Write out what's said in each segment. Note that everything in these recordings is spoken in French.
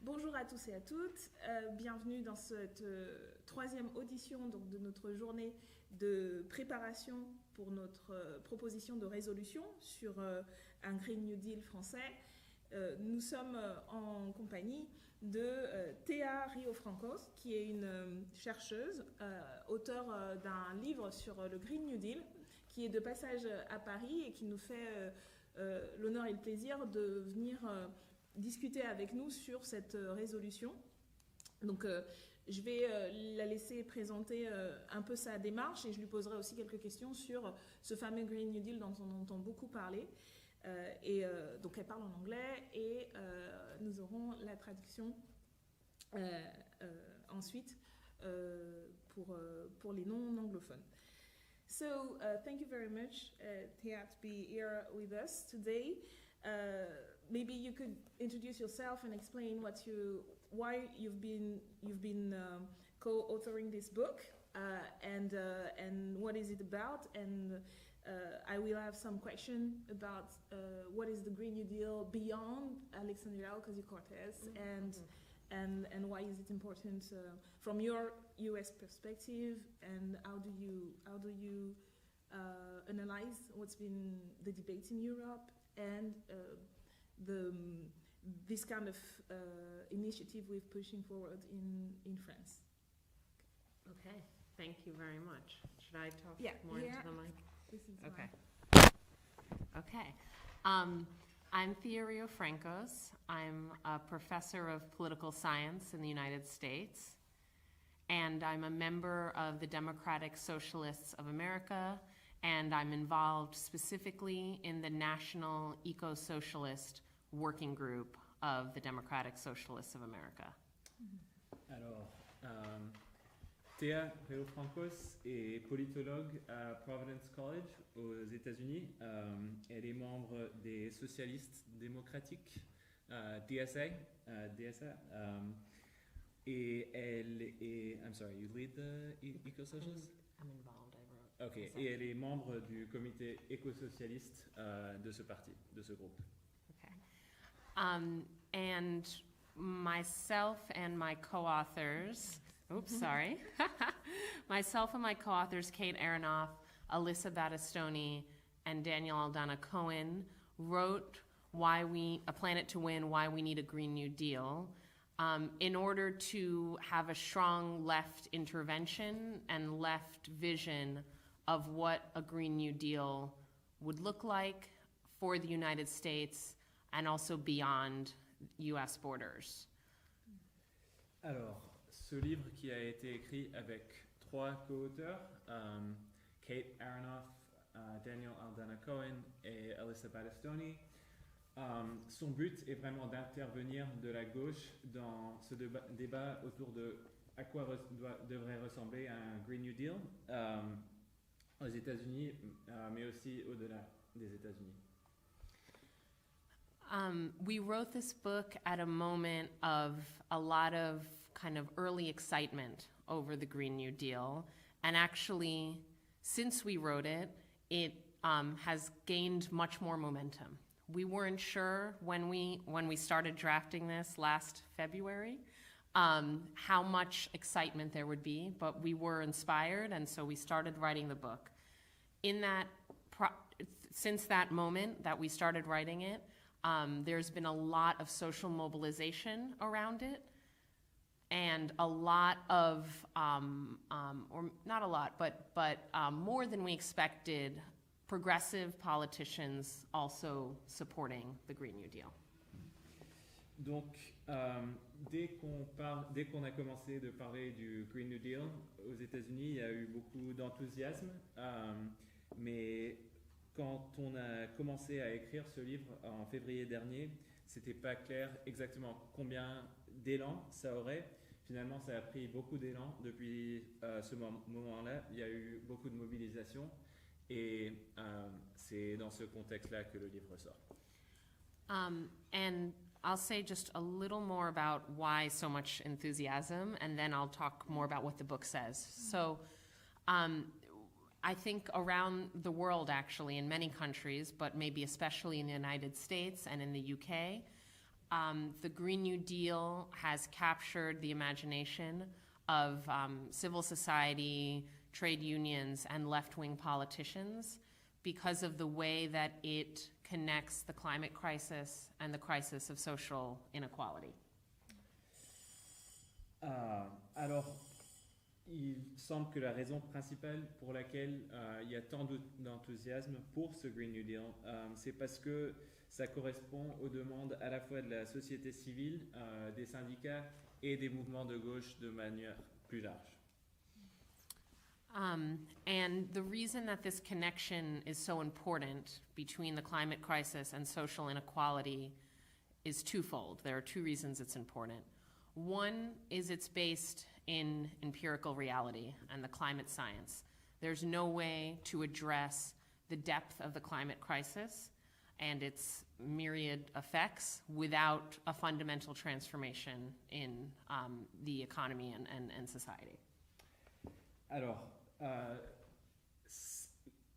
Bonjour à tous et à toutes, bienvenue dans cette troisième audition donc, de notre journée de préparation pour notre proposition de résolution sur un Green New Deal français. Nous sommes en compagnie de Théa Riofrancos, qui est une chercheuse, auteure d'un livre sur le Green New Deal, qui est de passage à Paris et qui nous fait l'honneur et le plaisir de venir discuter avec nous sur cette résolution. Donc je vais la laisser présenter un peu sa démarche et je lui poserai aussi quelques questions sur ce fameux Green New Deal dont on entend beaucoup parler. Donc elle parle en anglais et nous aurons la traduction ensuite pour les non-anglophones. So thank you very much, Théa, to be here with us today. Maybe you could introduce yourself and explain why you've been co-authoring this book and what is it about. And I will have some question about what is the Green New Deal beyond Alexandria Ocasio-Cortez and why is it important from your U.S. perspective, and how do you analyze what's been the debate in Europe and this kind of initiative we're pushing forward in France. Okay, thank you very much. Should I talk more yeah. into the mic? This is Okay. fine. Okay. I'm Théa Riofrancos. I'm a professor of political science in the United States, and I'm a member of the Democratic Socialists of America, and I'm involved specifically in the National Eco-Socialist Working Group of the Democratic Socialists of America. Alors, Théa Riofrancos est politologue à Providence College aux États-Unis. Elle est membre des socialistes démocratiques, DSA, et elle est, I'm sorry, you lead the eco-socialists? I'm involved, I wrote. Ok, et elle est membre du comité éco-socialiste de ce parti, de ce groupe. Okay. And myself and my co-authors, myself and my co-authors, Kate Aronoff, Alyssa Battistoni, and Daniel Aldana Cohen, wrote A Planet to Win, Why We Need a Green New Deal, in order to have a strong left intervention and left vision of what a Green New Deal would look like for the United States and also beyond US borders. Alors, ce livre qui a été écrit avec 3 co-auteurs, Kate Aronoff, Daniel Aldana Cohen et Alyssa Battistoni, son but est vraiment d'intervenir de la gauche dans ce débat autour de à quoi devrait ressembler un Green New Deal aux États-Unis, mais aussi au-delà des États-Unis. We wrote this book at a moment of a lot of kind of early excitement over the Green New Deal. And actually, since we wrote it, it has gained much more momentum. We weren't sure when we started drafting this last February how much excitement there would be, but we were inspired, and so we started writing the book. Since that moment that we started writing it, there's been a lot of social mobilization around it, and a lot of, or not a lot, but more than we expected, progressive politicians also supporting the Green New Deal. Donc, dès qu'on a commencé de parler du Green New Deal aux États-Unis, il y a eu beaucoup d'enthousiasme, mais quand on a commencé à écrire ce livre en février dernier, c'était pas clair exactement combien d'élan ça aurait. Finalement, ça a pris beaucoup d'élan depuis ce moment-là. Il y a eu beaucoup de mobilisation et c'est dans ce contexte-là que le livre sort. And I'll say just a little more about why so much enthusiasm, and then I'll talk more about what the book says. So I think around the world, actually, in many countries, but maybe especially in the United States and in the UK, The Green New Deal has captured the imagination of civil society, trade unions, and left-wing politicians because of the way that it connects the climate crisis and the crisis of social inequality. Alors, il semble que la raison principale pour laquelle il y a tant d'enthousiasme pour ce Green New Deal, c'est parce que ça correspond aux demandes à la fois de la société civile, des syndicats et des mouvements de gauche de manière plus large. And the reason that this connection is so important between the climate crisis and social inequality is twofold. There are two reasons it's important. One is it's based in empirical reality and the climate science. There's no way to address the depth of the climate crisis and its myriad effects without a fundamental transformation in the economy and society. Alors,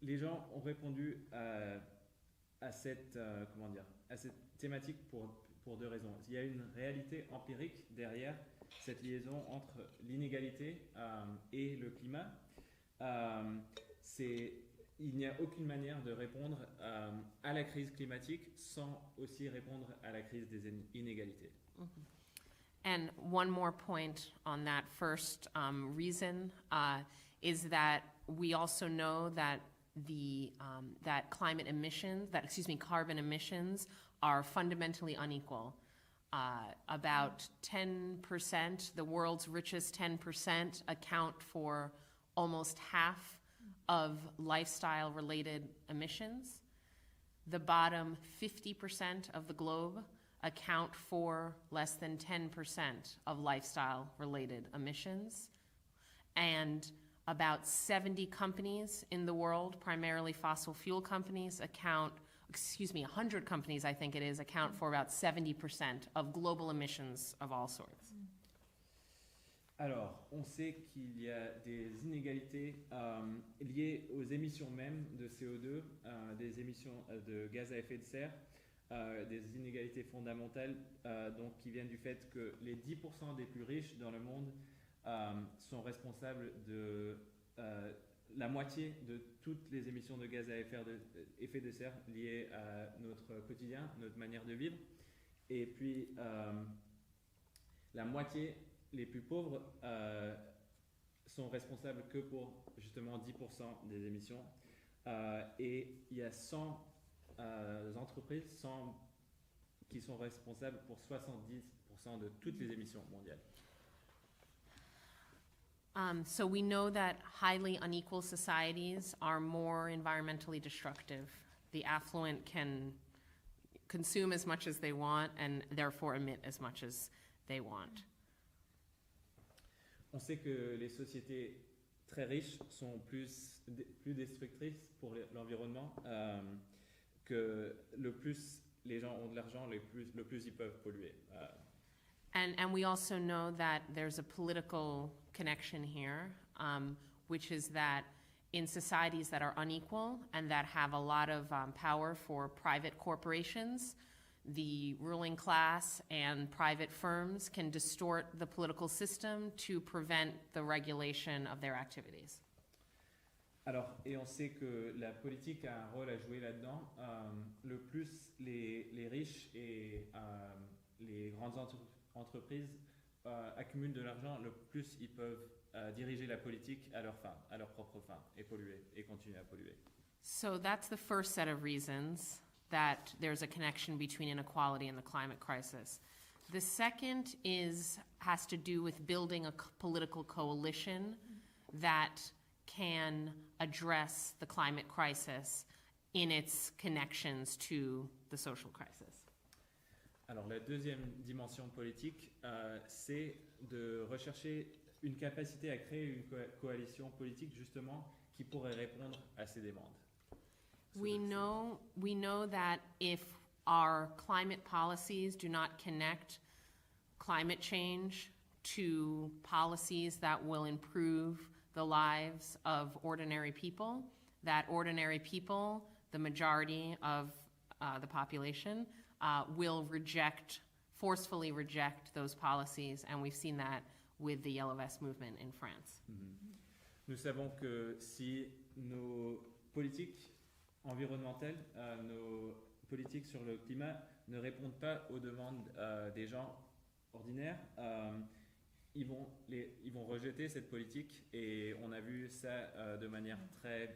les gens ont répondu à cette thématique pour deux raisons. Il y a une réalité empirique derrière cette liaison entre l'inégalité et le climat. Il n'y a aucune manière de répondre à la crise climatique sans aussi répondre à la crise des inégalités. Mm-hmm. And one more point on that first reason is that we also know that that carbon emissions are fundamentally unequal. About 10%, the world's richest 10% account for almost half of lifestyle-related emissions. The bottom 50% of the globe account for less than 10% of lifestyle-related emissions. And about 70 companies in the world, primarily fossil fuel companies, 100 companies, I think it is, account for about 70% of global emissions of all sorts. Alors, on sait qu'il y a des inégalités liées aux émissions même de CO2, des émissions de gaz à effet de serre, des inégalités fondamentales donc, qui viennent du fait que les 10% des plus riches dans le monde sont responsables de la moitié de toutes les émissions de gaz à effet de serre liées à notre quotidien, notre manière de vivre. Et puis, la moitié, les plus pauvres, sont responsables que pour justement 10% des émissions. Et il y a 100 entreprises qui sont responsables pour 70% de toutes les émissions mondiales. So we know that highly unequal societies are more environmentally destructive. The affluent can consume as much as they want and therefore emit as much as they want. On sait que les sociétés très riches sont plus destructrices pour l'environnement, que le plus les gens ont de l'argent, le plus ils peuvent polluer. And we also know that there's a political connection here, which is that in societies that are unequal and that have a lot of power for private corporations, the ruling class and private firms can distort the political system to prevent the regulation of their activities. Alors, et on sait que la politique a un rôle à jouer là-dedans. Le plus les riches et les grandes entreprises accumulent de l'argent, le plus ils peuvent diriger la politique à leur propre fin, et polluer, et continuer à polluer. So that's the first set of reasons that there's a connection between inequality and the climate crisis. The second has to do with building a political coalition that can address the climate crisis in its connections to the social crisis. Alors la deuxième dimension politique, c'est de rechercher une capacité à créer une coalition politique justement qui pourrait répondre à ces demandes. We know that if our climate policies do not connect climate change to policies that will improve the lives of ordinary people, that ordinary people, the majority of the population, will reject forcefully reject those policies, and we've seen that with the Yellow Vest movement in France. Nous savons que si nos politiques environnementales, nos politiques sur le climat ne répondent pas aux demandes des gens ordinaires, ils vont rejeter cette politique, et on a vu ça de manière très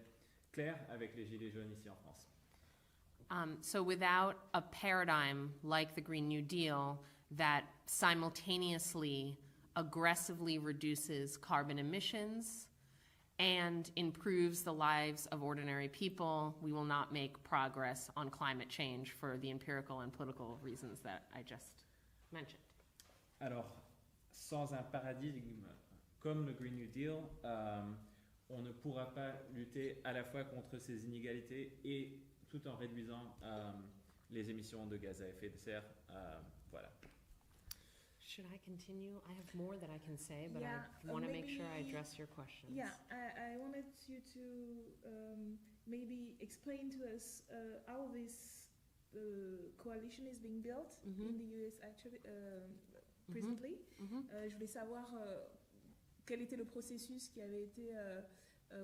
claire avec les Gilets jaunes ici en France. So without a paradigm like the Green New Deal that simultaneously aggressively reduces carbon emissions and improves the lives of ordinary people, we will not make progress on climate change for the empirical and political reasons that I just mentioned. Alors, sans un paradigme comme le Green New Deal, on ne pourra pas lutter à la fois contre ces inégalités et tout en réduisant les émissions de gaz à effet de serre. Voilà. Should I continue? I have more that I can say, but Yeah, I want to make sure I maybe- address your questions. Yeah, I wanted you to maybe explain to us how this coalition is being built in the US actually presently. Je voulais savoir quel était le processus qui avait été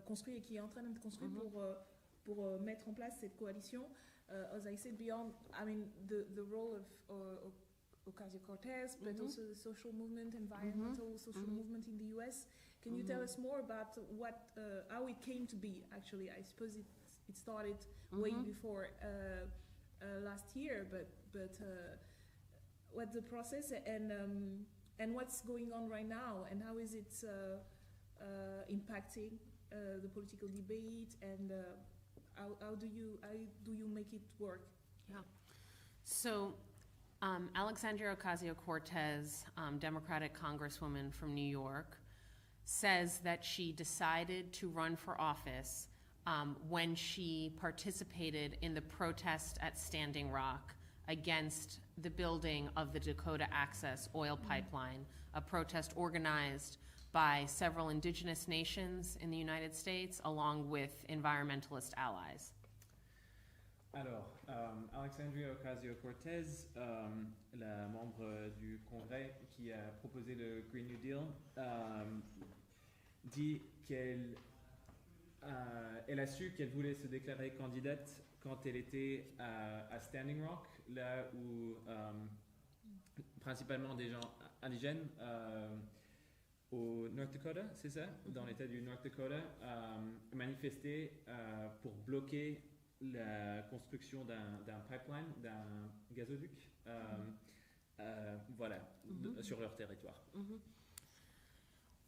construit et qui est en train d'être construit pour mettre en place cette coalition. As I said, beyond, I mean, the role of Ocasio-Cortez, but also the social movement, environmental social movement in the US. Can you tell us more about how it came to be? Actually, I suppose it started way before last year, but what's the process and what's going on right now, and how is it impacting the political debate, and how do you make it work? Yeah. So, Alexandria Ocasio-Cortez, Democratic Congresswoman from New York, says that she decided to run for office when she participated in the protest at Standing Rock against the building of the Dakota Access oil pipeline, a protest organized by several indigenous nations in the United States, along with environmentalist allies. Alors, Alexandria Ocasio-Cortez, la membre du Congrès qui a proposé le Green New Deal, dit qu'elle a su qu'elle voulait se déclarer candidate quand elle était à Standing Rock, là où principalement des gens indigènes au North Dakota, c'est ça, dans l'état du North Dakota, manifestaient pour bloquer la construction d'un pipeline, d'un gazoduc, voilà, sur leur territoire.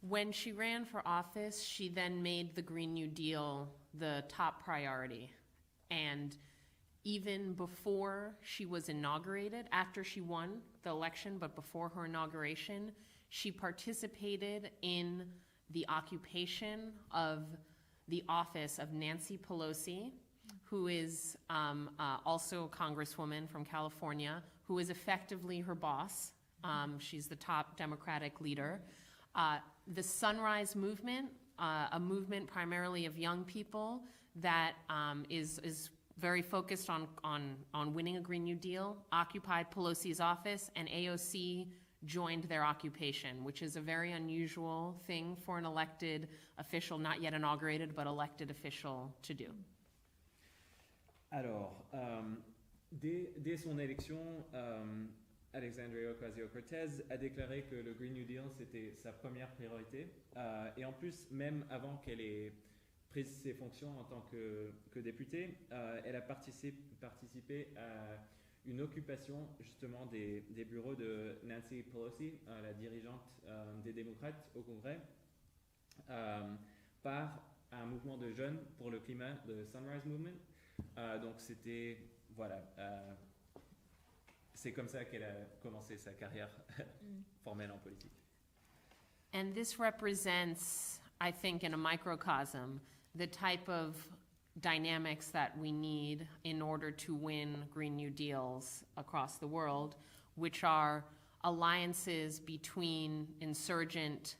When she ran for office, she then made the Green New Deal the top priority. And even before she was inaugurated, after she won the election, but before her inauguration, she participated in the occupation of the office of Nancy Pelosi, who is also a congresswoman from California, who is effectively her boss. She's the top Democratic leader. The Sunrise Movement, a movement primarily of young people that is very focused on winning a Green New Deal, occupied Pelosi's office, and AOC joined their occupation, which is a very unusual thing for an elected official, not yet inaugurated, but elected official to do. Alors, dès son élection, Alexandria Ocasio-Cortez a déclaré que le Green New Deal, c'était sa première priorité. Et en plus, même avant qu'elle ait pris ses fonctions en tant que députée, elle a participé à une occupation justement des bureaux de Nancy Pelosi, la dirigeante des démocrates au Congrès, par un mouvement de jeunes pour le climat, le Sunrise Movement. Donc c'était, voilà, c'est comme ça qu'elle a commencé sa carrière formelle en politique. And this represents, I think, in a microcosm, the type of dynamics that we need in order to win Green New Deals across the world, which are alliances between insurgent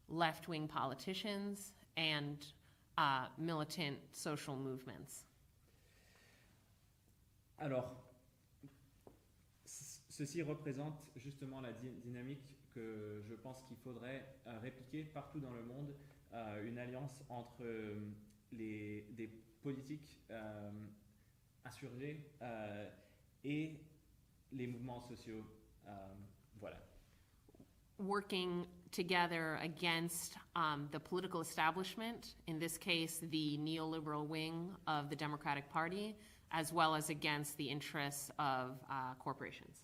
left-wing politicians and militant social movements. Alors, ceci représente justement la dynamique que je pense qu'il faudrait répliquer partout dans le monde, une alliance entre des politiques insurgés et les mouvements sociaux. Voilà. Working together against the political establishment, in this case, the neoliberal wing of the Democratic Party, as well as against the interests of corporations.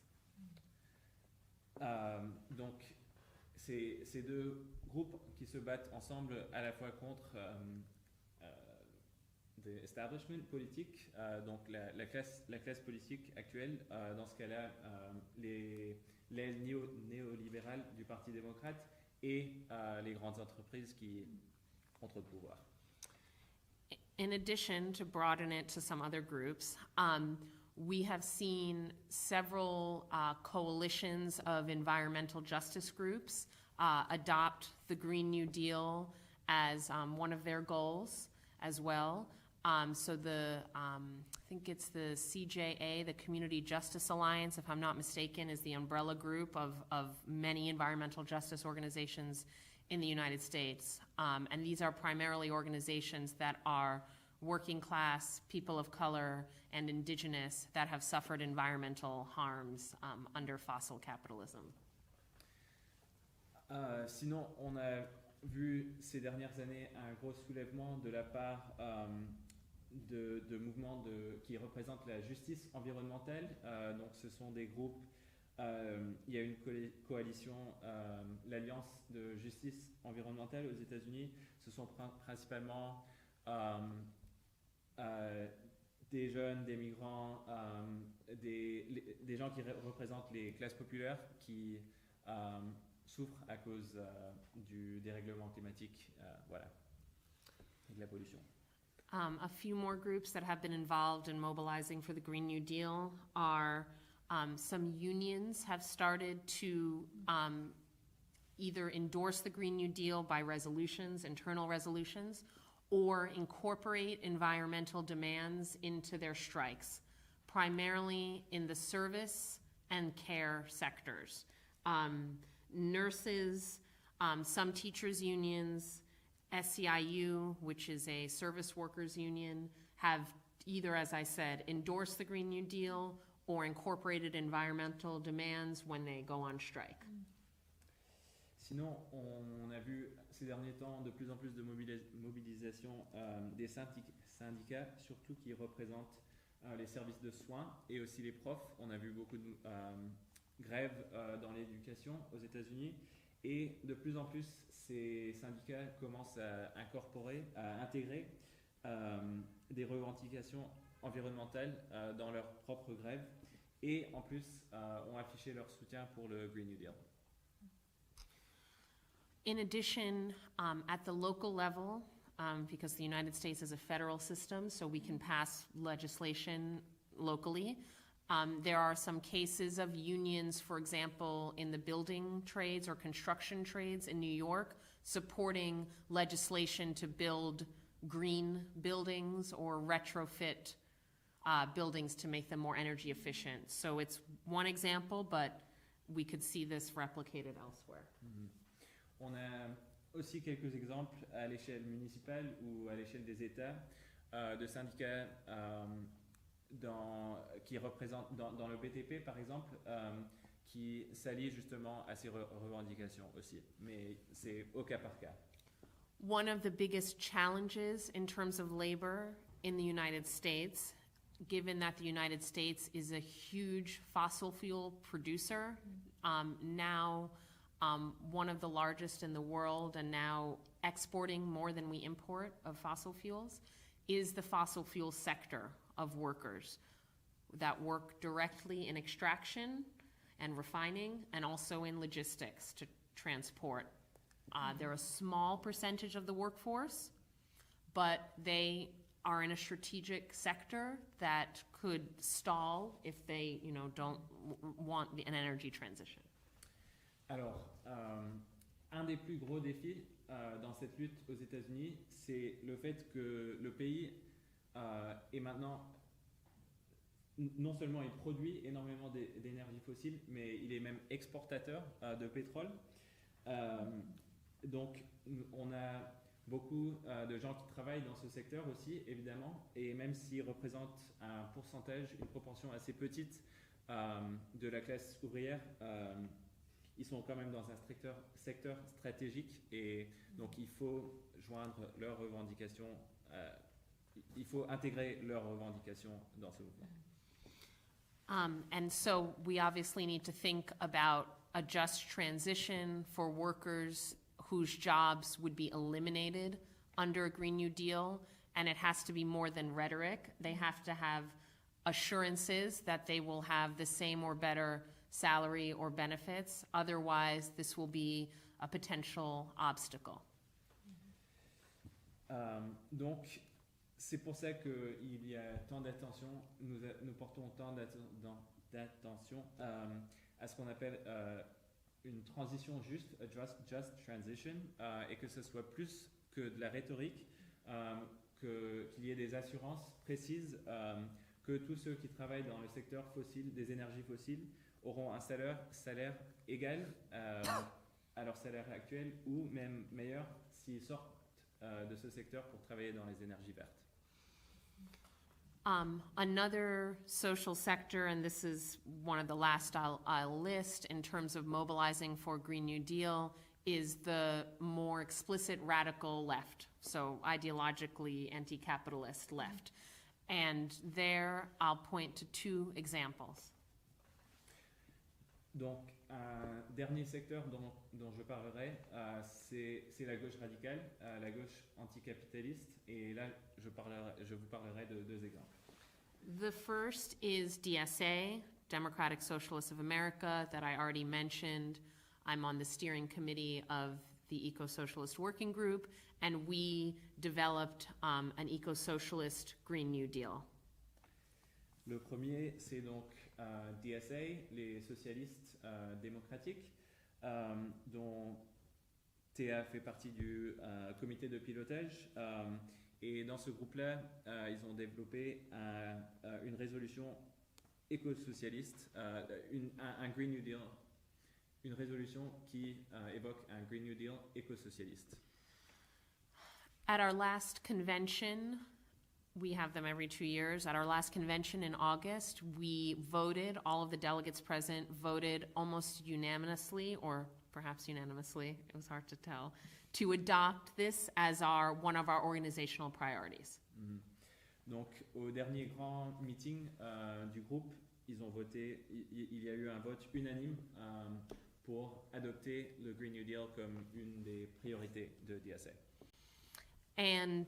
Donc, ces deux groupes qui se battent ensemble à la fois contre l'establishment politique, donc la classe politique actuelle, dans ce cas-là, l'aile néolibérale du Parti démocrate et les grandes entreprises qui ont trop de pouvoir. In addition, to broaden it to some other groups, we have seen several coalitions of environmental justice groups adopt the Green New Deal as one of their goals as well. So I think it's the CJA, the Community Justice Alliance, if I'm not mistaken, is the umbrella group of many environmental justice organizations in the United States. And these are primarily organizations that are working class, people of color, and indigenous that have suffered environmental harms under fossil capitalism. Sinon, on a vu ces dernières années un gros soulèvement de la part de mouvements qui représentent la justice environnementale. Donc ce sont des groupes, il y a une coalition, l'Alliance de justice environnementale aux États-Unis. Ce sont principalement des jeunes, des migrants, des gens qui représentent les classes populaires qui souffrent à cause du dérèglement climatique, voilà, et de la pollution. A few more groups that have been involved in mobilizing for the Green New Deal are some unions have started to either endorse the Green New Deal by resolutions, internal resolutions, or incorporate environmental demands into their strikes, primarily in the service and care sectors. Nurses, some teachers' unions, SEIU, which is a service workers union, have either, as I said, endorsed the Green New Deal or incorporated environmental demands when they go on strike. Sinon, on a vu ces derniers temps de plus en plus de mobilisation des syndicats, surtout qui représentent les services de soins et aussi les profs. On a vu beaucoup de grèves dans l'éducation aux États-Unis et de plus en plus ces syndicats commencent à intégrer des revendications environnementales dans leurs propres grèves et en plus ont affiché leur soutien pour le Green New Deal. In addition, at the local level, because the United States is a federal system, so we can pass legislation locally, there are some cases of unions, for example, in the building trades or construction trades in New York, supporting legislation to build green buildings or retrofit buildings to make them more energy efficient. So it's one example, but we could see this replicated elsewhere. Mm-hmm. On a aussi quelques exemples à l'échelle municipale ou à l'échelle des États de syndicats qui représentent dans le BTP par exemple, qui s'allient justement à ces revendications aussi, mais c'est au cas par cas. One of the biggest challenges in terms of labor in the United States, given that the United States is a huge fossil fuel producer, now one of the largest in the world and now exporting more than we import of fossil fuels, is the fossil fuel sector of workers that work directly in extraction and refining and also in logistics to transport. They're a small percentage of the workforce, but they are in a strategic sector that could stall if they, don't want an energy transition. Alors, un des plus gros défis dans cette lutte aux États-Unis, c'est le fait que le pays est maintenant non seulement il produit énormément d'énergie fossile, mais il est même exportateur de pétrole. Donc on a beaucoup de gens qui travaillent dans ce secteur aussi, évidemment, et même s'ils représentent un pourcentage, une proportion assez petite de la classe ouvrière, ils sont quand même dans un secteur stratégique, et donc il faut joindre leurs revendications, il faut intégrer leurs revendications dans ce mouvement. And so we obviously need to think about a just transition for workers whose jobs would be eliminated under a Green New Deal, and it has to be more than rhetoric. They have to have assurances that they will have the same or better salary or benefits. Otherwise, this will be a potential obstacle. Donc, c'est pour ça qu'il y a tant d'attention, nous portons tant d'attention à ce qu'on appelle une transition juste, a just transition, et que ce soit plus que de la rhétorique, qu'il y ait des assurances précises que tous ceux qui travaillent dans le secteur fossile, des énergies fossiles, auront un salaire égal à leur salaire actuel, ou même meilleur s'ils sortent de ce secteur pour travailler dans les énergies vertes. Another social sector, and this is one of the last I'll list in terms of mobilizing for Green New Deal, is the more explicit radical left, so ideologically anti-capitalist left. And there I'll point to two examples. Donc, un dernier secteur dont je parlerai, c'est la gauche radicale, la gauche anticapitaliste, et là, je vous parlerai de deux exemples. The first is DSA, Democratic Socialists of America, that I already mentioned. I'm on the steering committee of the Eco-Socialist Working Group, and we developed an eco-socialist Green New Deal. Le premier, c'est donc DSA, les socialistes démocratiques, dont Théa fait partie du comité de pilotage. Et dans ce groupe-là, ils ont développé une résolution éco-socialiste, un Green New Deal, une résolution qui évoque un Green New Deal éco-socialiste. At our last convention, we have them every 2 years. At our last convention in August, we voted, all of the delegates present voted almost unanimously, or perhaps unanimously, it was hard to tell, to adopt this as one of our organizational priorities. Mm-hmm. Donc, au dernier grand meeting du groupe, ils ont voté, il y a eu un vote unanime pour adopter le Green New Deal comme une des priorités de DSA. And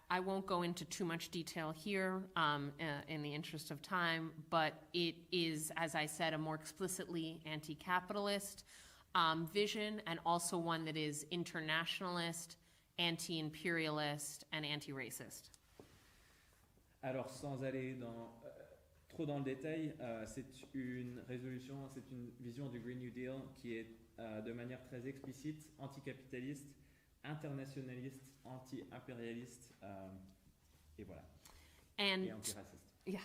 I won't go into too much detail here in the interest of time, but it is, as I said, a more explicitly anti-capitalist vision, and also one that is internationalist, anti-imperialist, and anti-racist. Alors, sans aller trop dans le détail, c'est une résolution, c'est une vision du Green New Deal qui est de manière très explicite anticapitaliste, internationaliste, anti-impérialiste, et voilà, et antiraciste. Yeah,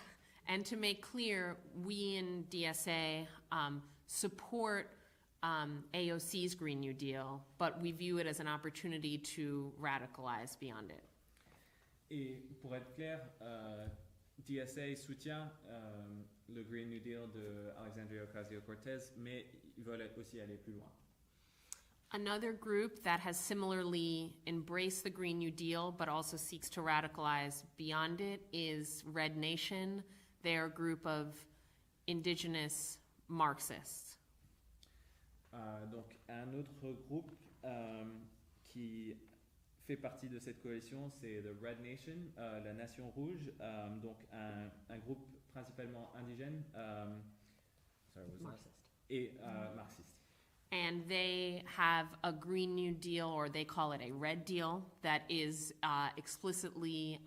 and to make clear, we in DSA support AOC's Green New Deal, but we view it as an opportunity to radicalize beyond it. Et pour être clair, DSA soutient le Green New Deal de Alexandria Ocasio-Cortez, mais ils veulent aussi aller plus loin. Another group that has similarly embraced the Green New Deal but also seeks to radicalize beyond it is Red Nation. They're a group of indigenous Marxists. Donc un autre groupe qui fait partie de cette coalition, c'est the Red Nation, la Nation Rouge, donc un groupe principalement indigène et marxiste. And they have a Green New Deal, or they call it a Red Deal, that is explicitly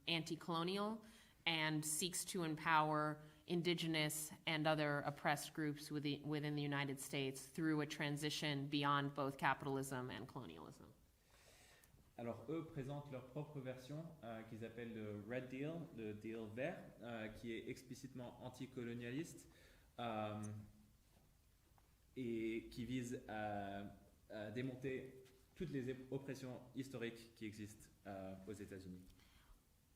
anti-colonial and seeks to empower indigenous and other oppressed groups within the United States through a transition beyond both capitalism and colonialism. Alors eux présentent leur propre version qu'ils appellent le Red Deal, le deal vert, qui est explicitement anticolonialiste et qui vise à démonter toutes les oppressions historiques qui existent aux États-Unis.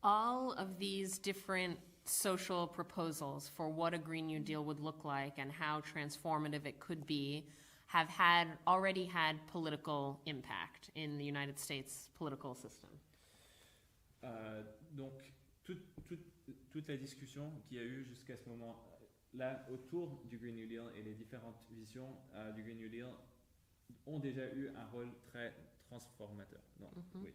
All of these different social proposals for what a Green New Deal would look like and how transformative it could be have already had political impact in the United States political system. Donc, toute la discussion qu'il y a eu jusqu'à ce moment-là autour du Green New Deal et les différentes visions du Green New Deal ont déjà eu un rôle très transformateur. Donc, oui.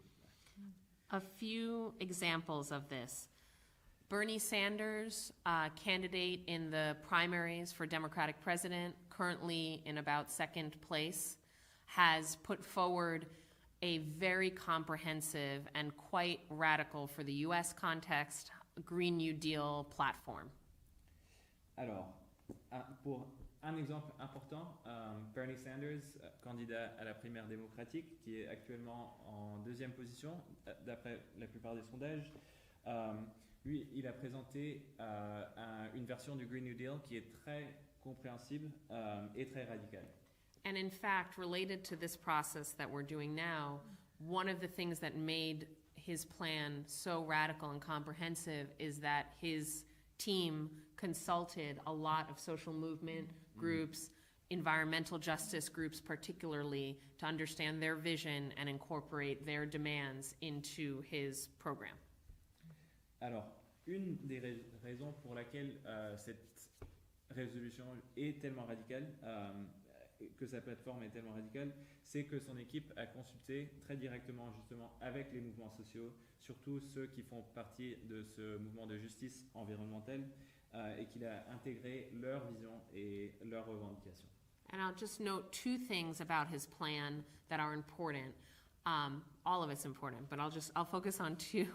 A few examples of this. Bernie Sanders, candidate in the primaries for Democratic president, currently in about second place, has put forward a very comprehensive and quite radical for the US context Green New Deal platform. Alors, pour un exemple important, Bernie Sanders, candidat à la primaire démocratique, qui est actuellement en deuxième position, d'après la plupart des sondages, lui, il a présenté une version du Green New Deal qui est très compréhensible et très radicale. And in fact, related to this process that we're doing now, one of the things that made his plan so radical and comprehensive is that his team consulted a lot of social movement groups, environmental justice groups particularly, to understand their vision and incorporate their demands into his program. Alors, une des raisons pour laquelle cette résolution est tellement radicale, que sa plateforme est tellement radicale, c'est que son équipe a consulté très directement justement avec les mouvements sociaux, surtout ceux qui font partie de ce mouvement de justice environnementale, et qu'il a intégré leur vision et leurs revendications. And I'll just note two things about his plan that are important. All of it's important, but I'll focus on two.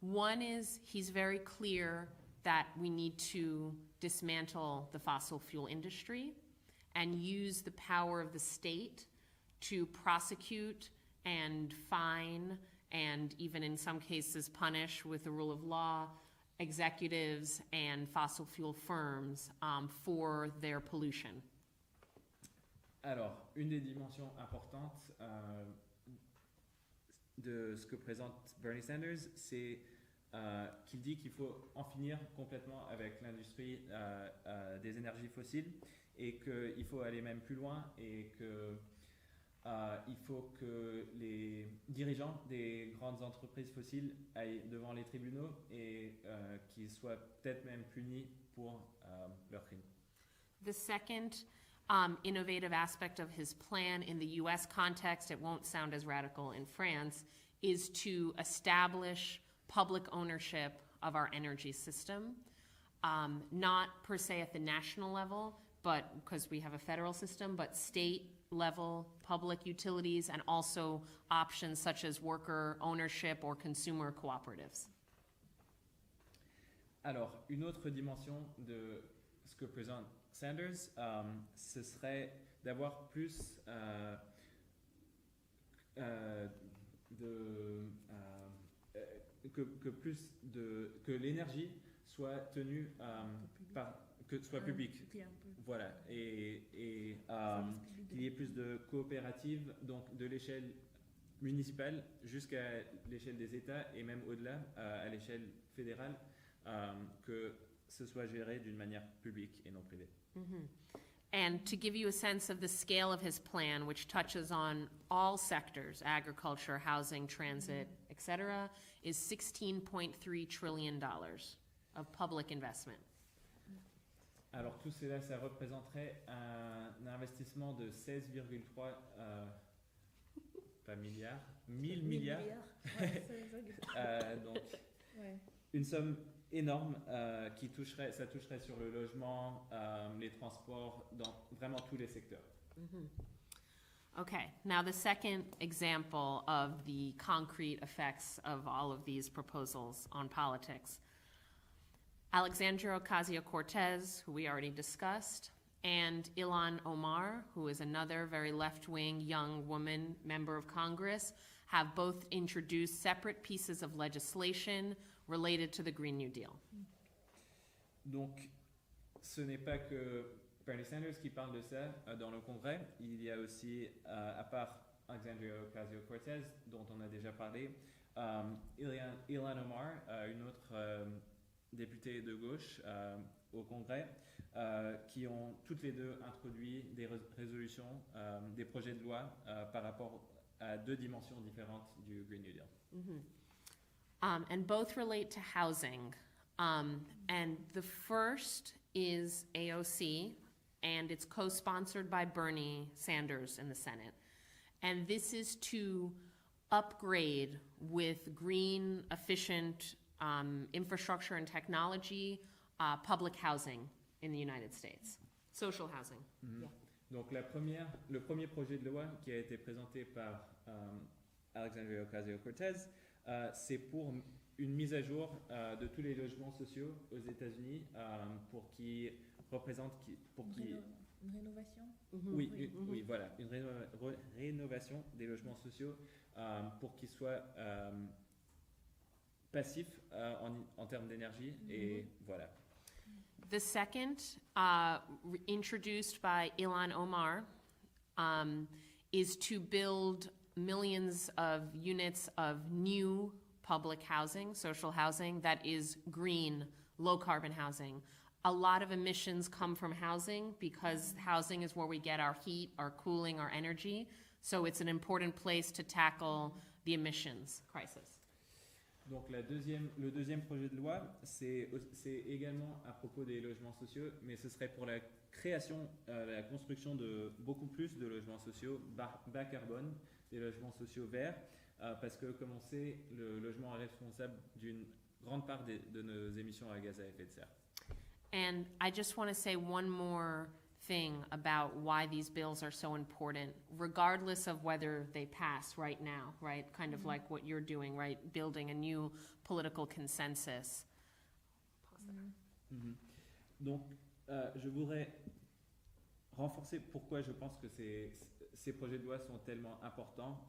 One is he's very clear that we need to dismantle the fossil fuel industry and use the power of the state to prosecute and fine and even in some cases punish with the rule of law executives and fossil fuel firms for their pollution. Alors, une des dimensions importantes de ce que présente Bernie Sanders, c'est qu'il dit qu'il faut en finir complètement avec l'industrie des énergies fossiles et qu'il faut aller même plus loin et qu'il faut que les dirigeants des grandes entreprises fossiles aillent devant les tribunaux et qu'ils soient peut-être même punis pour leurs crimes. The second innovative aspect of his plan in the US context, it won't sound as radical in France, is to establish public ownership of our energy system, not per se at the national level, but because we have a federal system, but state level public utilities and also options such as worker ownership or consumer cooperatives. Alors, une autre dimension de ce que présente Sanders, ce serait d'avoir plus que l'énergie soit tenue soit publique. Voilà, et qu'il y ait plus de coopératives, donc de l'échelle municipale jusqu'à l'échelle des États et même au-delà, à l'échelle fédérale, que ce soit géré d'une manière publique et non privée. Mm-hmm. And to give you a sense of the scale of his plan, which touches on all sectors, agriculture, housing, transit, etc., is $16.3 trillion of public investment. Alors tout cela, ça représenterait un investissement de 16,3 pas milliards, 1000 milliards. Ouais, donc ouais. Une somme énorme ça toucherait sur le logement, les transports, dans vraiment tous les secteurs. Mm-hmm. Okay, now the second example of the concrete effects of all of these proposals on politics. Alexandria Ocasio-Cortez, who we already discussed, and Ilhan Omar, who is another very left-wing young woman member of Congress, have both introduced separate pieces of legislation related to the Green New Deal. Donc, ce n'est pas que Bernie Sanders qui parle de ça dans le Congrès. Il y a aussi, à part Alexandria Ocasio-Cortez, dont on a déjà parlé, Ilhan Omar, une autre députée de gauche au Congrès, qui ont toutes les deux introduit des résolutions, des projets de loi par rapport à deux dimensions différentes du Green New Deal. And both relate to housing. And the first is AOC, and it's co-sponsored by Bernie Sanders in the Senate. And this is to upgrade with green, efficient infrastructure and technology, public housing in the United States, social housing. Yeah. Donc le premier projet de loi qui a été présenté par Alexandria Ocasio-Cortez, c'est pour une mise à jour de tous les logements sociaux aux États-Unis pour qu'ils représentent, Une rénovation? Oui, voilà, une rénovation des logements sociaux pour qu'ils soient passifs en termes d'énergie et voilà. The second, introduced by Ilhan Omar, is to build millions of units of new public housing, social housing, that is green, low-carbon housing. A lot of emissions come from housing because housing is where we get our heat, our cooling, our energy. So it's an important place to tackle the emissions crisis. Donc le deuxième projet de loi, c'est également à propos des logements sociaux, mais ce serait pour la création, la construction de beaucoup plus de logements sociaux bas carbone, des logements sociaux verts, parce que comme on sait, le logement est responsable d'une grande part de nos émissions à gaz à effet de serre. And I just want to say one more thing about why these bills are so important, regardless of whether they pass right now, right? Kind of like what you're doing, right? Building a new political consensus. Pause there. Donc, je voudrais renforcer pourquoi je pense que ces projets de loi sont tellement importants,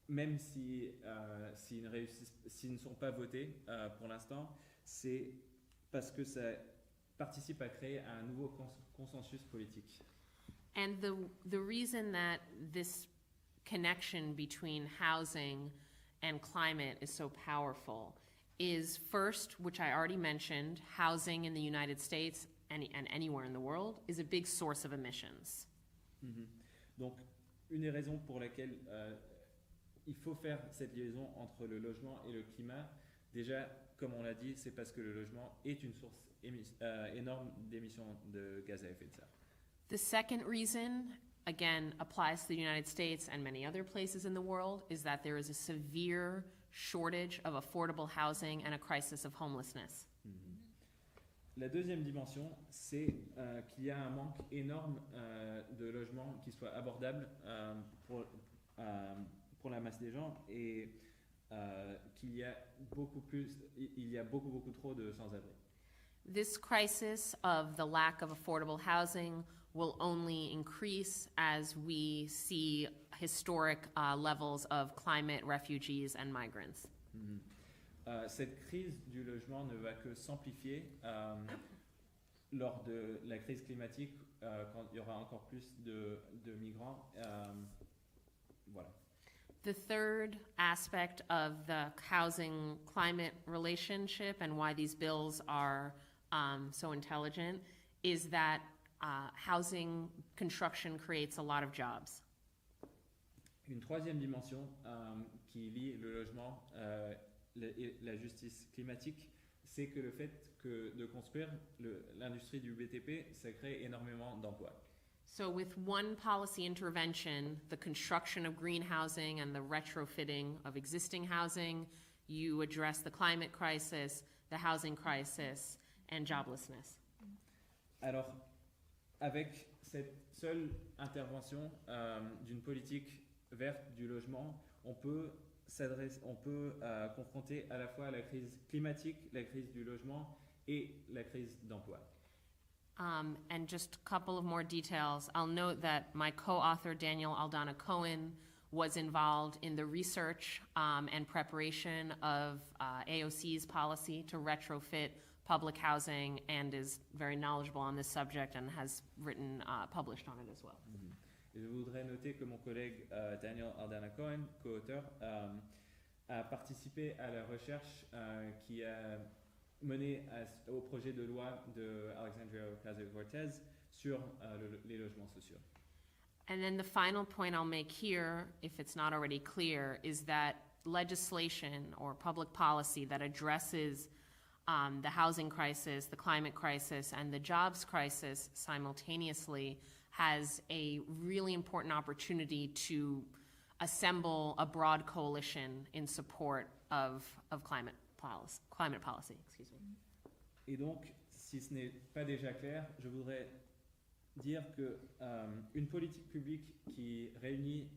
même s'ils ne sont pas votés pour l'instant, c'est parce que ça participe à créer un nouveau consensus politique. And the reason that this connection between housing and climate is so powerful is first, which I already mentioned, housing in the United States and anywhere in the world is a big source of emissions. Donc, une des raisons pour laquelle il faut faire cette liaison entre le logement et le climat, déjà, comme on l'a dit, c'est parce que le logement est une source énorme d'émissions de gaz à effet de serre. The second reason, again, applies to the United States and many other places in the world, is that there is a severe shortage of affordable housing and a crisis of homelessness. La deuxième dimension, c'est qu'il y a un manque énorme de logements qui soient abordables pour la masse des gens et qu'il y a beaucoup trop de sans-abri. This crisis of the lack of affordable housing will only increase as we see historic levels of climate refugees and migrants. Cette crise du logement ne va que s'amplifier lors de la crise climatique quand il y aura encore plus de migrants. Voilà. The third aspect of the housing climate relationship and why these bills are so intelligent is that housing construction creates a lot of jobs. Une troisième dimension qui lie le logement et la justice climatique, c'est que le fait de construire l'industrie du BTP, ça crée énormément d'emplois. So with one policy intervention, the construction of green housing and the retrofitting of existing housing, you address the climate crisis, the housing crisis, and joblessness. Alors, avec cette seule intervention d'une politique verte du logement, on peut confronter à la fois la crise climatique, la crise du logement et la crise d'emploi. And just a couple of more details. I'll note that my co-author, Daniel Aldana Cohen, was involved in the research and preparation of AOC's policy to retrofit public housing and is very knowledgeable on this subject and has written, published on it as well. Et je voudrais noter que mon collègue Daniel Aldana Cohen, co-auteur, a participé à la recherche qui a mené au projet de loi de Alexandria Ocasio-Cortez sur les logements sociaux. And then the final point I'll make here, if it's not already clear, is that legislation or public policy that addresses the housing crisis, the climate crisis, and the jobs crisis simultaneously has a really important opportunity to assemble a broad coalition in support of climate policy. Excuse me. Et donc, si ce n'est pas déjà clair, je voudrais dire que une politique publique qui réunit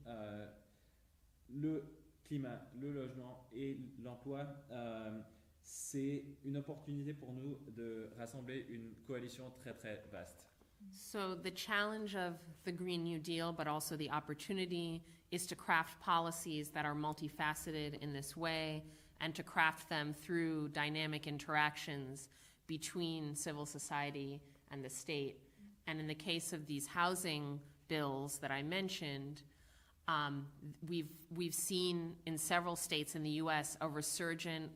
le climat, le logement et l'emploi, c'est une opportunité pour nous de rassembler une coalition très très vaste. So the challenge of the Green New Deal, but also the opportunity, is to craft policies that are multifaceted in this way and to craft them through dynamic interactions between civil society and the state. And in the case of these housing bills that I mentioned, we've seen in several states in the US a resurgent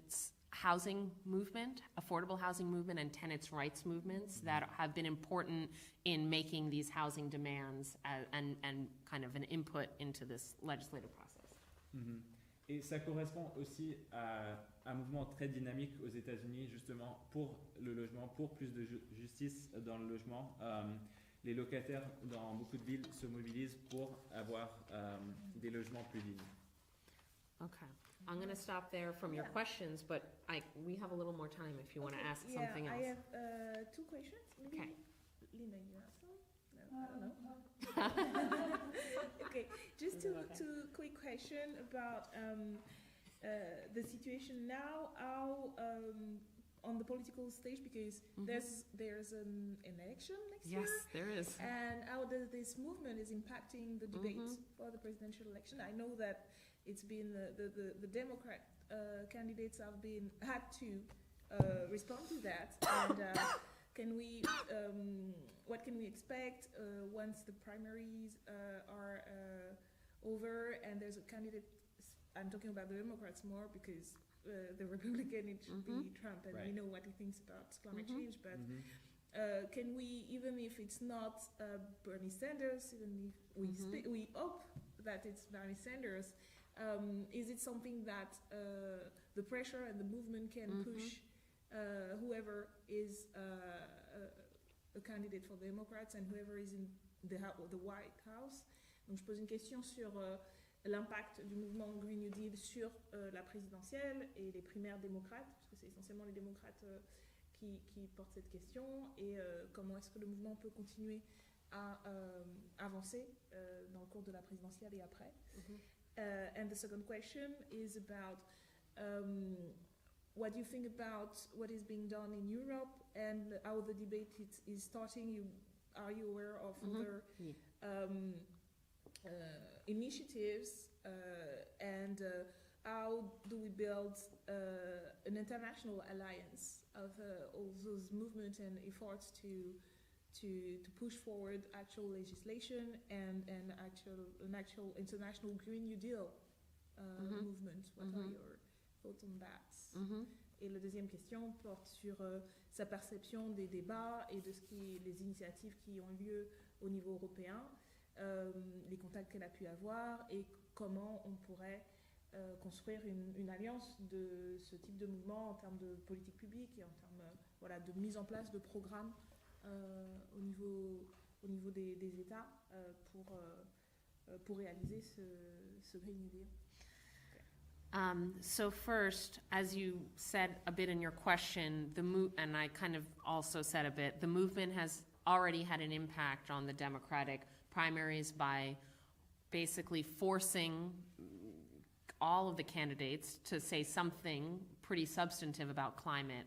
housing movement, affordable housing movement, and tenants' rights movements that have been important in making these housing demands and kind of an input into this legislative process. Mm-hmm. Et ça correspond aussi à un mouvement très dynamique aux États-Unis, justement, pour le logement, pour plus de justice dans le logement. Les locataires dans beaucoup de villes se mobilisent pour avoir des logements plus dignes. Okay. I'm going to stop there from your questions, but we have a little more time if you want to ask something else. I have 2 questions. Maybe Okay. Linda, you have some? No, I don't know. Okay, just two quick question about the situation now, how on the political stage, because there's an election next year. Yes, there is. And how this movement is impacting the debate for the presidential election. I know that it's been the Democrat candidates had to respond to that. And what can we expect once the primaries are over and there's a candidate? I'm talking about the Democrats more because the Republican, it should be Trump, and we know what he thinks about climate change. But can we, even if it's not Bernie Sanders, even if we hope that it's Bernie Sanders, is it something that the pressure and the movement can push whoever is a candidate for the Democrats and whoever is in the White House? Donc je pose une question sur l'impact du mouvement Green New Deal sur la présidentielle et les primaires démocrates, parce que c'est essentiellement les démocrates qui portent cette question, et comment est-ce que le mouvement peut continuer à avancer dans le cours de la présidentielle et après. And the second question is about what you think about what is being done in Europe and how the debate is starting. Are you aware of other initiatives and how do we build an international alliance of all those movements and efforts to push forward actual legislation and an actual international Green New Deal movement? What are your thoughts on that? Et la deuxième question porte sur sa perception des débats et de les initiatives qui ont lieu au niveau européen, les contacts qu'elle a pu avoir et comment on pourrait construire une alliance de ce type de mouvement en termes de politique publique et en termes de mise en place de programmes au niveau des États pour réaliser ce Green New Deal. So first, as you said a bit in your question, and I kind of also said a bit, the movement has already had an impact on the Democratic primaries by basically forcing all of the candidates to say something pretty substantive about climate.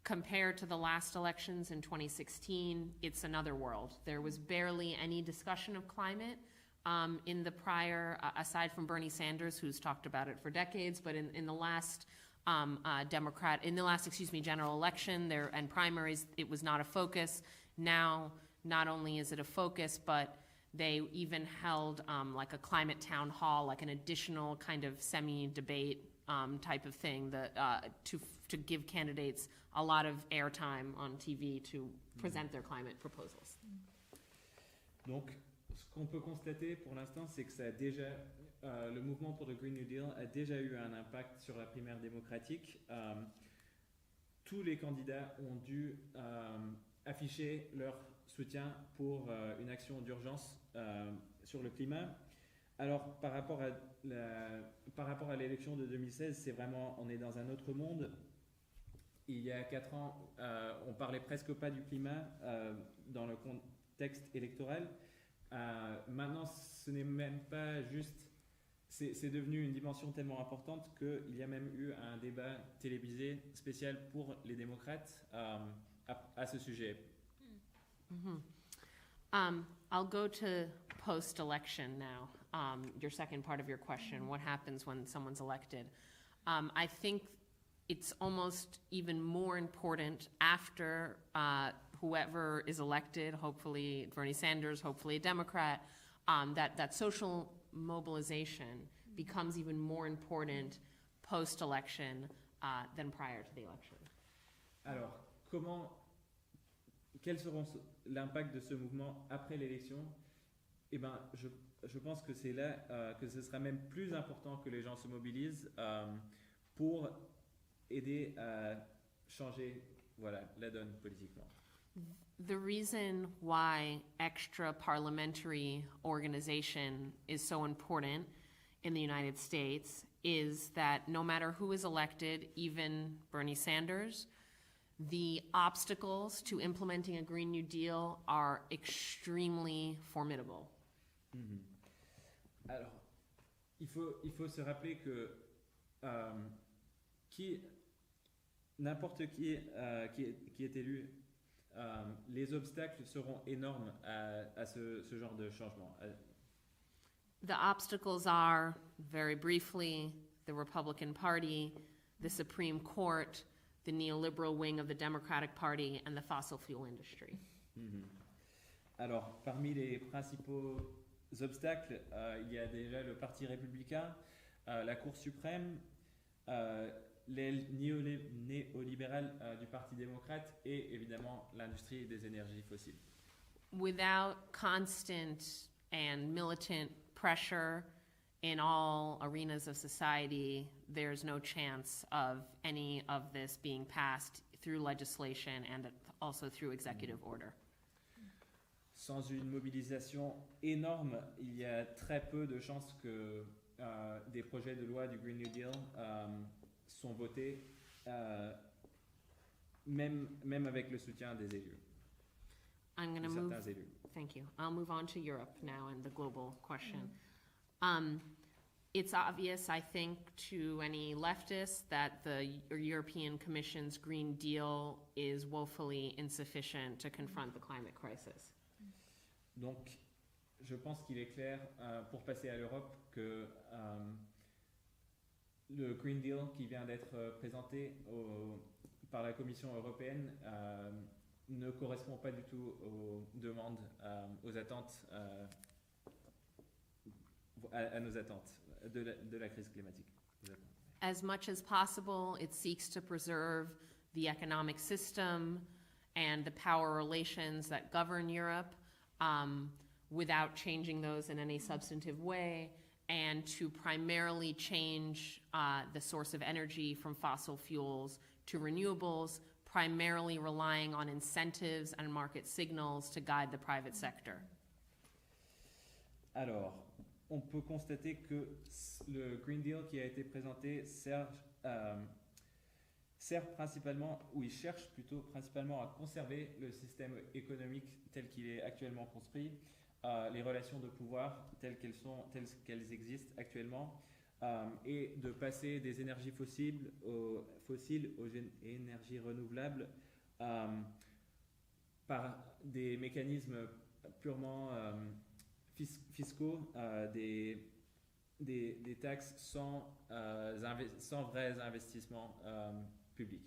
Compared to the last elections in 2016, it's another world. There was barely any discussion of climate In the prior, aside from Bernie Sanders, who's talked about it for decades, but in the last general election there and primaries, it was not a focus. Now, not only is it a focus, but they even held like a climate town hall, like an additional kind of semi-debate type of thing that to give candidates a lot of airtime on TV to present their climate proposals. Donc, ce qu'on peut constater pour l'instant, c'est que ça a déjà, le mouvement pour le Green New Deal a déjà eu un impact sur la primaire démocratique. Tous les candidats ont dû afficher leur soutien pour une action d'urgence sur le climat. Alors, par rapport à l'élection de 2016, c'est vraiment, on est dans un autre monde. Il y a 4 ans, on parlait presque pas du climat dans le contexte électoral. Maintenant, ce n'est même pas juste, c'est devenu une dimension tellement importante qu'il y a même eu un débat télévisé spécial pour les démocrates à ce sujet. I'll go to post-election now. Your second part of your question, what happens when someone's elected? I think it's almost even more important after whoever is elected, hopefully Bernie Sanders, hopefully a Democrat, that social mobilization becomes even more important post-election than prior to the election. Alors, quel sera l'impact de ce mouvement après l'élection? Eh ben, je pense que c'est là que ce sera même plus important que les gens se mobilisent pour aider à changer, voilà, la donne politiquement. The reason why extra parliamentary organization is so important in the United States is that no matter who is elected, even Bernie Sanders, the obstacles to implementing a Green New Deal are extremely formidable. Alors, il faut se rappeler que n'importe qui est élu, les obstacles seront énormes à ce genre de changement. The obstacles are, very briefly, the Republican Party, the Supreme Court, the neoliberal wing of the Democratic Party, and the fossil fuel industry. Alors, parmi les principaux obstacles, il y a déjà le Parti républicain, la Cour suprême, l'aile néolibérale du Parti démocrate et évidemment l'industrie des énergies fossiles. Without constant and militant pressure in all arenas of society, there's no chance of any of this being passed through legislation and also through executive order. Sans une mobilisation énorme, il y a très peu de chances que des projets de loi du Green New Deal sont votés, même avec le soutien des élus. I'm going to move. Thank you. I'll move on to Europe now and the global question. It's obvious, I think, to any leftists that the European Commission's Green Deal is woefully insufficient to confront the climate crisis. Donc, je pense qu'il est clair, pour passer à l'Europe, que le Green Deal qui vient d'être présenté par la Commission européenne ne correspond pas du tout aux demandes, aux attentes, à nos attentes de la crise climatique. As much as possible, it seeks to preserve the economic system and the power relations that govern Europe without changing those in any substantive way, and to primarily change the source of energy from fossil fuels to renewables, primarily relying on incentives and market signals to guide the private sector. Alors, on peut constater que le Green Deal qui a été présenté sert principalement, ou il cherche plutôt principalement à conserver le système économique tel qu'il est actuellement construit, les relations de pouvoir telles qu'elles existent actuellement, et de passer des énergies fossiles aux énergies renouvelables par des mécanismes purement fiscaux, des taxes sans vrais investissements publics.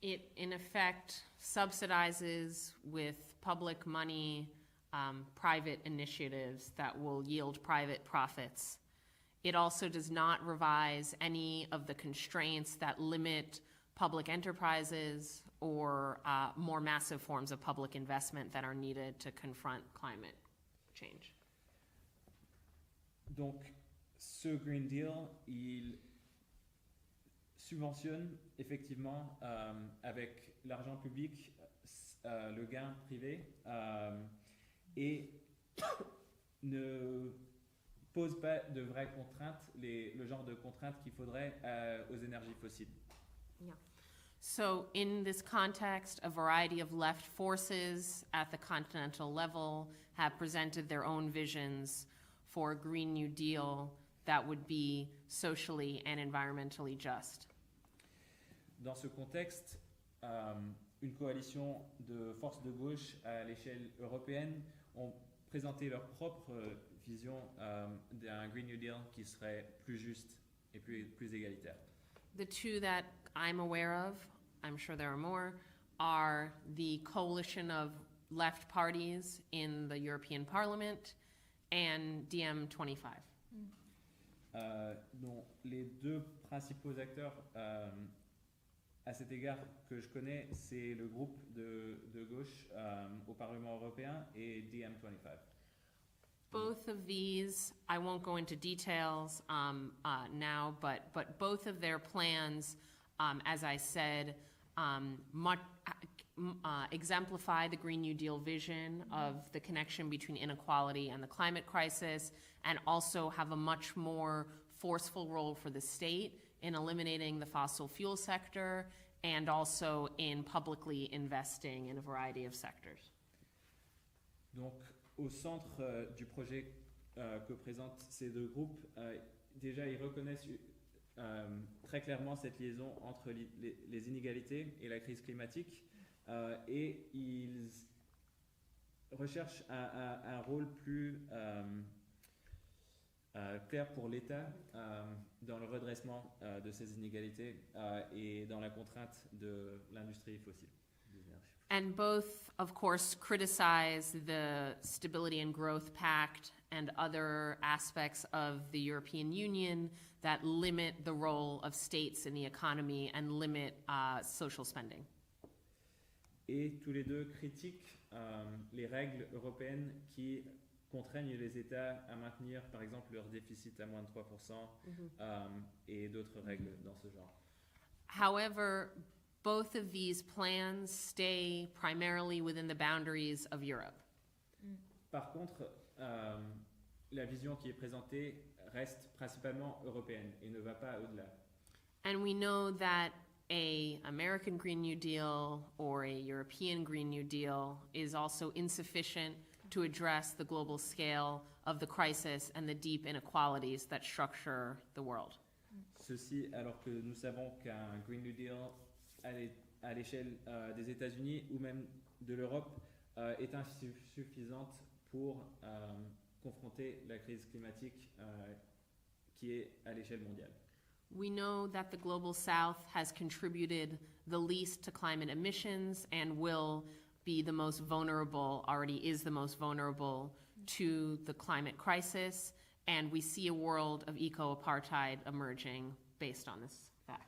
It, in effect, subsidizes with public money private initiatives that will yield private profits. It also does not revise any of the constraints that limit public enterprises or more massive forms of public investment that are needed to confront climate change. Donc, ce Green Deal, il subventionne effectivement avec l'argent public le gain privé et ne pose pas de vraies contraintes, le genre de contraintes qu'il faudrait aux énergies fossiles. Yeah. So in this context, a variety of left forces at the continental level have presented their own visions for a Green New Deal that would be socially and environmentally just. Dans ce contexte, une coalition de forces de gauche à l'échelle européenne ont présenté leur propre vision d'un Green New Deal qui serait plus juste et plus égalitaire. The two that I'm aware of, I'm sure there are more, are the coalition of left parties in the European Parliament and DiEM25. Donc, les deux principaux acteurs à cet égard que je connais, c'est le groupe de gauche au Parlement européen et DiEM25. Both of these, I won't go into details now, but both of their plans, as I said, exemplify the Green New Deal vision of the connection between inequality and the climate crisis, and also have a much more forceful role for the state in eliminating the fossil fuel sector and also in publicly investing in a variety of sectors. Donc, au centre du projet que présentent ces deux groupes, déjà ils reconnaissent très clairement cette liaison entre les inégalités et la crise climatique et ils recherchent un rôle plus clair pour l'État dans le redressement de ces inégalités et dans la contrainte de l'industrie fossile. And both, of course, criticize the Stability and Growth Pact and other aspects of the European Union that limit the role of states in the economy and limit social spending. Et tous les deux critiquent les règles européennes qui contraignent les États à maintenir, par exemple, leur déficit à moins de 3% et d'autres règles dans ce genre. However, both of these plans stay primarily within the boundaries of Europe. Par contre, la vision qui est présentée reste principalement européenne et ne va pas au-delà. And we know that an American Green New Deal or a European Green New Deal is also insufficient to address the global scale of the crisis and the deep inequalities that structure the world. Ceci alors que nous savons qu'un Green New Deal à l'échelle des États-Unis ou même de l'Europe est insuffisante pour confronter la crise climatique qui est à l'échelle mondiale. We know that the Global South has contributed the least to climate emissions and will be the most vulnerable, already is the most vulnerable to the climate crisis, and we see a world of eco-apartheid emerging based on this fact.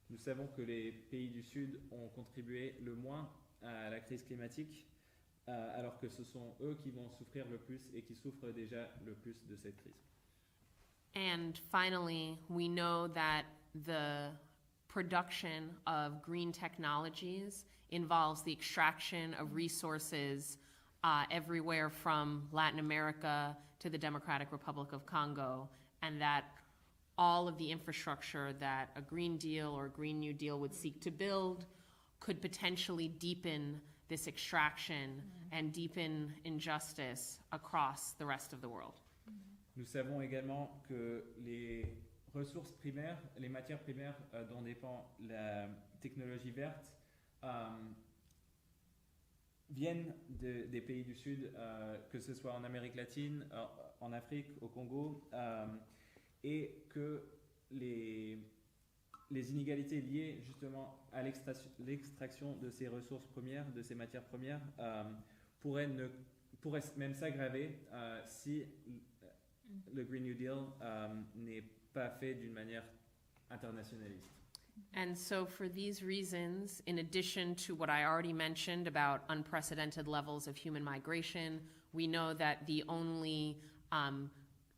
Nous savons que les pays du Sud ont contribué le moins à la crise climatique, alors que ce sont eux qui vont souffrir le plus et qui souffrent déjà le plus de cette crise. And finally, we know that the production of green technologies involves the extraction of resources everywhere from Latin America to the Democratic Republic of Congo, and that all of the infrastructure that a Green Deal or a Green New Deal would seek to build could potentially deepen this extraction and deepen injustice across the rest of the world. Nous savons également que les ressources primaires, les matières primaires dont dépend la technologie verte, viennent des pays du Sud, que ce soit en Amérique latine, en Afrique, au Congo, et que les inégalités liées justement à l'extraction de ces ressources premières, de ces matières premières, pourraient même s'aggraver si le Green New Deal n'est pas fait d'une manière internationaliste. And so for these reasons, in addition to what I already mentioned about unprecedented levels of human migration, we know that the only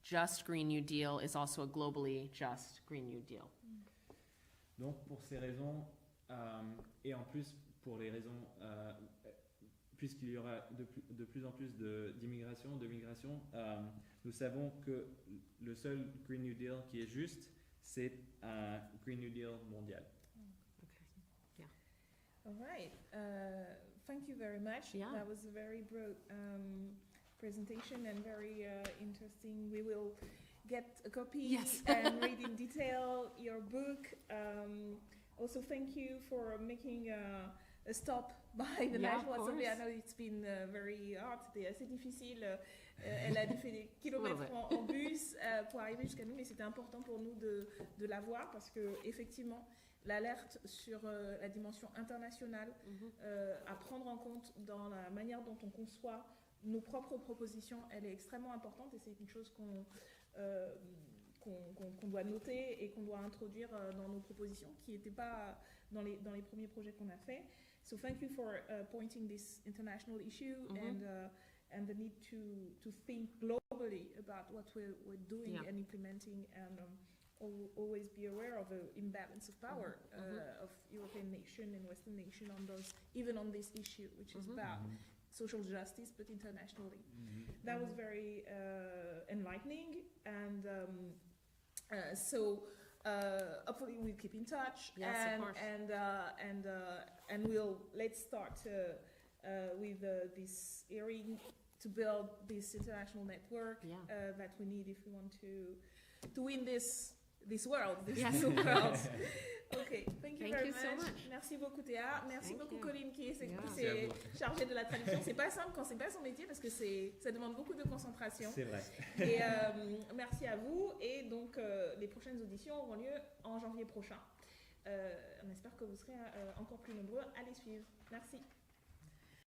just Green New Deal is also a globally just Green New Deal. Donc pour ces raisons, et en plus pour les raisons, puisqu'il y aura de plus en plus d'immigration, de migration, nous savons que le seul Green New Deal qui est juste, c'est un Green New Deal mondial. Okay. Yeah. All right. Thank you very much. Yeah. That was a very broad presentation and very interesting. We will get a copy Yes. and read in detail your book. Also, thank you for making a stop by the Yeah, National of Assembly. I course. know it's been very hard. C'était assez difficile. Elle a dû faire des kilomètres little en bus pour arriver jusqu'à nous, mais c'était important pour nous de la voir parce que effectivement, l'alerte sur la dimension internationale à prendre en compte dans la manière dont on conçoit nos propres propositions, elle est extrêmement importante et c'est une chose qu'on doit noter et qu'on doit introduire dans nos propositions qui n'étaient pas dans les premiers projets qu'on a fait. So thank you for pointing this international issue and the need to think globally about what we're doing and implementing and always be aware of the imbalance of power of European nation and Western nation on those, even on this issue, which is about social justice, but internationally. That was very enlightening, and so hopefully we'll keep in touch. Yes, and, of course. And let's start with this hearing to build this international network that we need if we want to win this world, this new world. Okay, thank you very so much. Merci beaucoup Théa, merci beaucoup Colline qui s'est Merci à vous. chargée de la traduction. C'est pas simple quand c'est pas son métier parce que ça demande beaucoup de concentration. C'est vrai. Et merci à vous. Et donc les prochaines auditions auront lieu en janvier prochain. On espère que vous serez encore plus nombreux à les suivre. Merci.